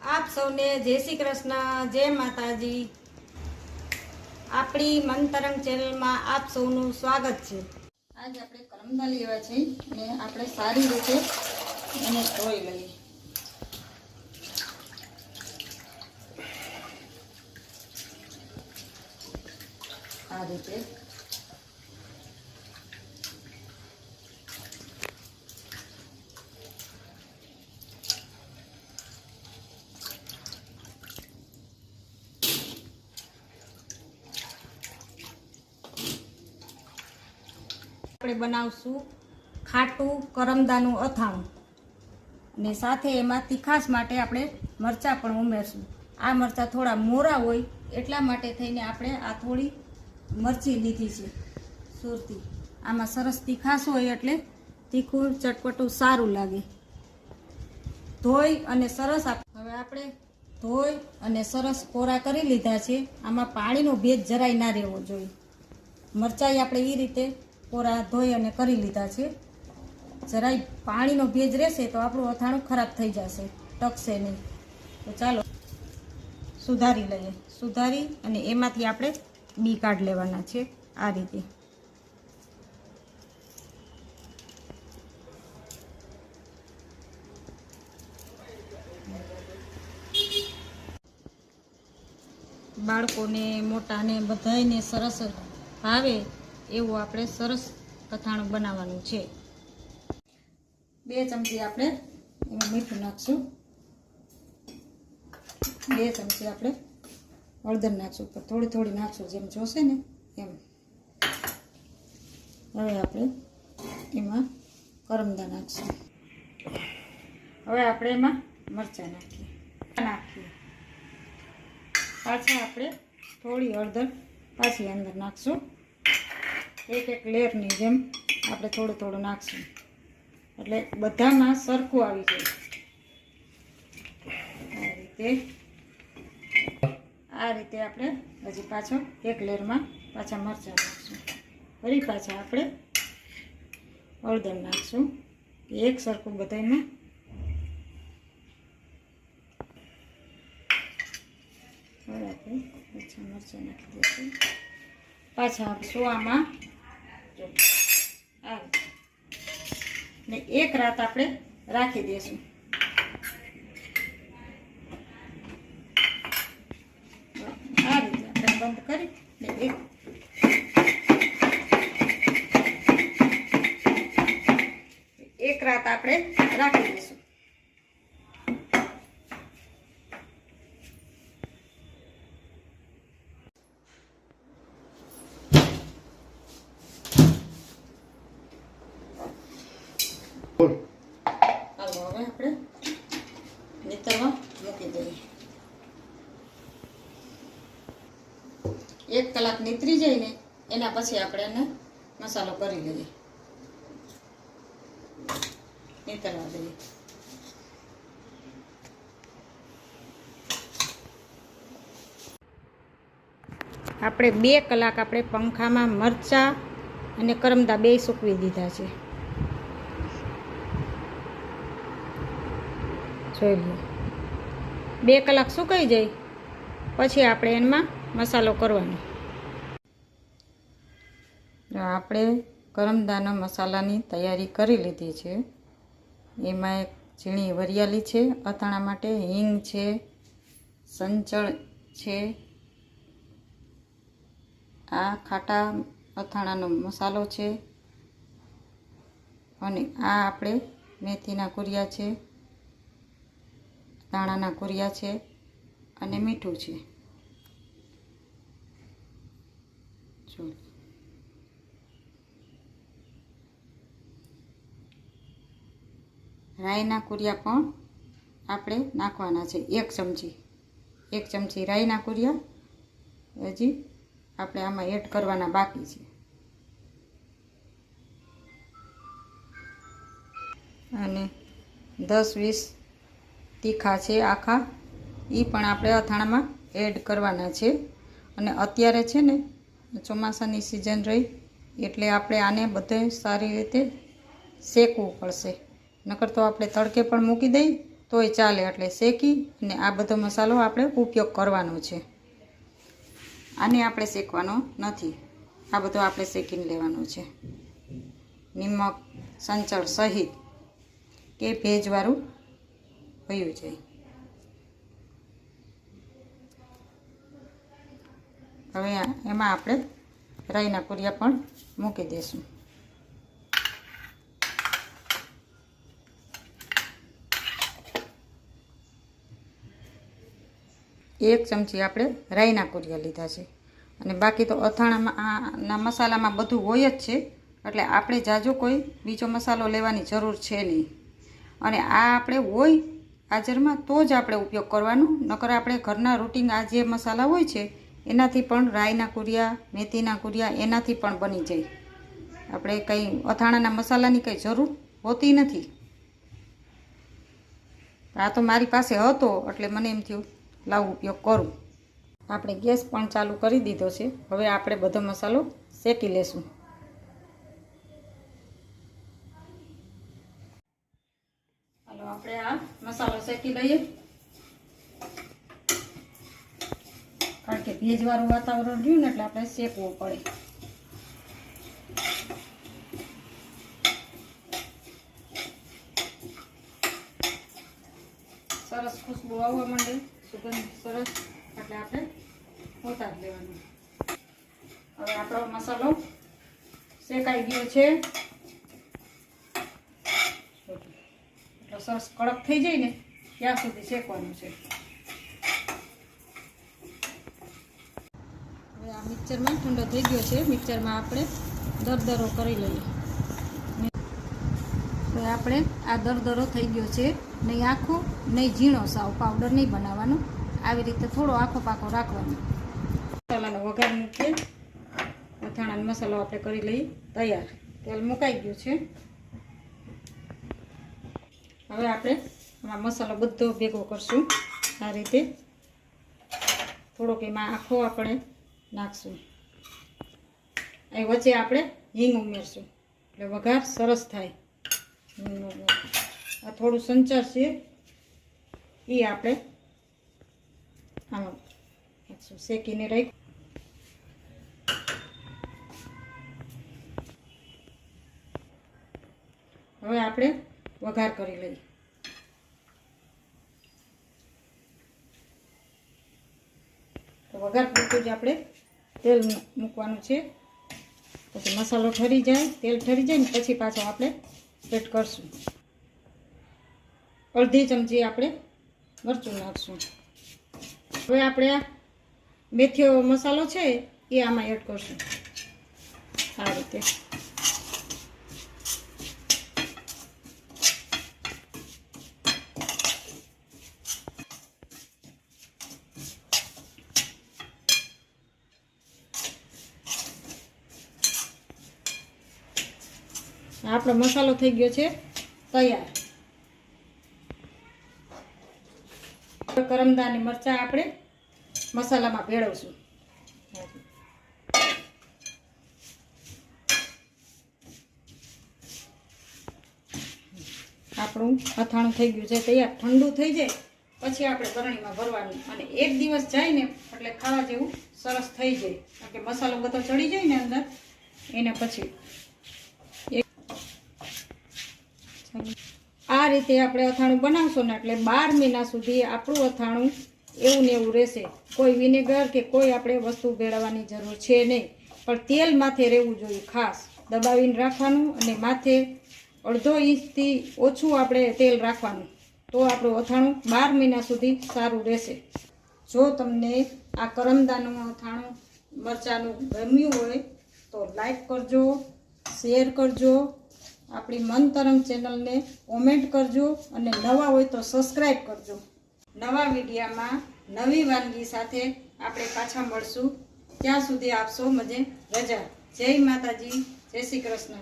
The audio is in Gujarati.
આપ સૌને જય શ્રી કૃષ્ણ, જય માતાજી। આપણી મનતરંગ ચેનલમાં આપ સૌનું સ્વાગત છે। આજે આપણે કરમદા લેવા છે અને આપણે સારી રીતે એને ધોઈ લઈએ। આ રીતે આપણે બનાવશું ખાટું કરમદાનું અથાણું અને સાથે એમાં તીખાશ માટે આપણે મરચાં પણ ઉમેરશું। આ મરચાં થોડા મોરા હોય એટલા માટે થઈને આપણે આ થોડી મરચી લીધી છે સુરતી। આમાં સરસ તીખાશ હોય એટલે તીખું ચટપટું સારું લાગે। ધોઈ અને સરસ હવે આપણે ધોઈ અને સરસ કોરા કરી લીધા છે। આમાં પાણીનો ભેજ જરાય ના રહેવો જોઈએ। મરચાં આપણે એ રીતે કોરા ધોઈ અને કરી લીધા છે। જરાય પાણીનો ભેજ રહેશે તો આપણું અથાણું ખરાબ થઈ જશે, ટકશે નહીં। તો ચાલો સુધારી લઈએ। સુધારી અને એમાંથી આપણે બી કાઢ લેવાના છે આ રીતે। બાળકોને મોટાને બધાને સરસ ભાવે એવું આપણે સરસ અથાણું બનાવવાનું છે। 2 ચમચી આપણે એમાં મીઠું નાખશું, 2 ચમચી આપણે હળદર નાખશું, પણ થોડી થોડી નાખશું જેમ જોશે ને એમ। હવે આપણે એમાં કરમદા નાખશું। હવે આપણે એમાં મરચાં નાખીએ। પાછા આપણે થોડી હળદર પાછી અંદર નાખશું। એક એક લેયરની જેમ આપણે થોડું થોડું નાખશું એટલે બધામાં સરખું આવી જાય। આ રીતે આપણે હજી પાછો એક લેયરમાં પાછા મરચાં નાખશું। ફરી પાછા આપણે હળદર નાખશું એક સરખું બધામાં। હવે આપણે પાછા મરચાં નાખી દઈશું। પાછા સોવામાં આ ને એક રાત આપણે રાખી દઈશું। આ રીતે આપણે બંધ કરી ને એક રાત આપણે રાખી દઈશું। ચાલો હવે આપણે નીતરમાં મૂકી દઈએ। 1 કલાક નીતરી જાય ને એના પછી આપણે એને મસાલો કરી લઈએ, નીતરવા દઈએ। આપણે 2 કલાક આપણે પંખામાં મરચાં અને કરમદા 2 સૂકવી દીધા છે। જોઈ લો 2 કલાક સુકાઈ જાય પછી આપણે એમાં મસાલો કરવાનો। આપણે કરમદાના મસાલાની તૈયારી કરી લીધી છે। એમાં એક ઝીણી વરિયાળી છે અથાણા માટે, હિંગ છે, સંચળ છે, આ ખાટા અથાણાનો મસાલો છે અને આ આપણે મેથીના કુરિયા છે, ધાણાના કુરિયા છે અને મીઠું છે। જો રાઈના કુરિયા પણ આપણે નાખવાના છે 1 ચમચી। 1 ચમચી રાઈના કુરિયા હજી આપણે આમાં એડ કરવાના બાકી છે। અને 10-20 તીખા છે આખા, એ પણ આપણે અથાણામાં એડ કરવાના છે। અને અત્યારે છે ને ચોમાસાની સિઝન રહી એટલે આપણે આને બધે સારી રીતે શેકવું પડશે, નકર તો આપણે તડકે પણ મૂકી દઈએ તોય ચાલે. એટલે શેકી અને આ બધો મસાલો આપણે ઉપયોગ કરવાનો છે. આને આપણે શેકવાનો નથી, આ બધો આપણે શેકીને લેવાનો છે. નિમક સંચળ સહિત કે ભેજવાળું વયું જાય. હવે એમાં આપણે રાઈના કુરિયા પણ મૂકી દઈશું. એક ચમચી આપણે રાઈના કુરિયા લીધા છે અને બાકી તો અથાણામાં મસાલામાં બધું હોય જ છે. એટલે આપણે જાજો કોઈ બીજો મસાલો લેવાની જરૂર છે નહીં. અને આ આપણે હોય હાજરમાં તો જ આપણે ઉપયોગ કરવાનો, નકર આપણે ઘરના રૂટિન આ જે મસાલા હોય છે એનાથી પણ રાઈના કુરિયા, મેથીના કુરિયા એનાથી પણ બની જાય. આપણે કંઈ અથાણાના મસાલાની કંઈ જરૂર હોતી નથી. આ તો મારી પાસે હતો એટલે મને એમ થયું લાવ ઉપયોગ કરું. આપણે ગેસ પણ ચાલુ કરી દીધો છે. હવે આપણે બધો મસાલો શેકી લેશું. ચાલો આપણે આ મસાલો શેકી લઈએ, કારણ કે ભેજવાળું વાતાવરણ રહ્યું ને એટલે આપણે શેકવું પડે. સરસ ખુશ્બુ આવવા માંડે, સુગંધ સરસ, એટલે આપણે ઉતારી લેવાનું. હવે આપણો મસાલો શેકાઈ ગયો છે. એટલે સરસ કડક થઈ જાય ને ત્યાં સુધી શેકવાનું છે. હવે આ મિક્સરમાં ઠંડો થઈ ગયો છે. મિક્સરમાં આપણે દરદરો કરી લઈએ. હવે આપણે આ દરદરો થઈ ગયો છે. નહીં આખો નહીં ઝીણો, સાવ પાવડર નહીં બનાવવાનો. આવી રીતે થોડો આખો પાકો રાખવાનો. મસાલાનો વઘાર મૂકીએ. અથાણાનો મસાલો આપણે કરી લઈએ તૈયાર. તેલ મુકાઈ ગયું છે. હવે આપણે આમાં મસાલો બધો ભેગો કરશું. આ રીતે થોડોક એમાં આખો આપણે નાખશું. એ વચ્ચે આપણે હિંગ ઉમેરશું એટલે વઘાર સરસ થાય. આ થોડું સંચર છે એ આપણે આમાં શેકીને રાખ્યું. હવે આપણે વઘાર કરી લઈએ. તો વઘાર પૂરતું જ આપણે તેલ મૂકવાનું છે. પછી મસાલો ઠરી જાય, તેલ ઠરી જાય ને પછી પાછો આપણે એડ કરશું. અડધી ચમચી આપણે મરચું નાખશું. હવે આપણે આ મેથીનો મસાલો છે એ આમાં એડ કરશું. આ રીતે આપણો મસાલો થઈ ગયો છે તૈયાર. કરમદા અને મરચાં આપણે મસાલામાં ભેળવશું. આપણું અથાણું થઈ ગયું છે તૈયાર. ઠંડુ થઈ જાય પછી આપણે બરણીમાં ભરવાનું અને એક દિવસ જાય ને એટલે ખાવા જેવું સરસ થઈ જાય. કારણ કે મસાલો બધો ચડી જાય ને અંદર એને પછી આ રીતે આપણે અથાણું બનાવશો ને એટલે 12 મહિના સુધી આપણું અથાણું એવું ને એવું રહેશે. કોઈ વિનેગર કે કોઈ આપણે વસ્તુ ભેળવવાની જરૂર છે નહીં. પણ તેલ માથે રહેવું જોઈએ. ખાસ દબાવીને રાખવાનું અને માથે અડધો ઇંચથી ઓછું આપણે તેલ રાખવાનું. તો આપણું અથાણું 12 મહિના સુધી સારું રહેશે. જો તમને આ કરમદાનું અથાણું મરચાંનું ગમ્યું હોય તો લાઈક કરજો, શેર કરજો, આપણી મન તરંગ ચેનલને કોમેન્ટ કરજો અને નવા હોય તો સબસ્ક્રાઈબ કરજો. નવા વિડીયામાં નવી વાનગી સાથે આપણે પાછા મળશું. ત્યાં સુધી આપશો મને રજા. જય માતાજી, જય શ્રી કૃષ્ણ.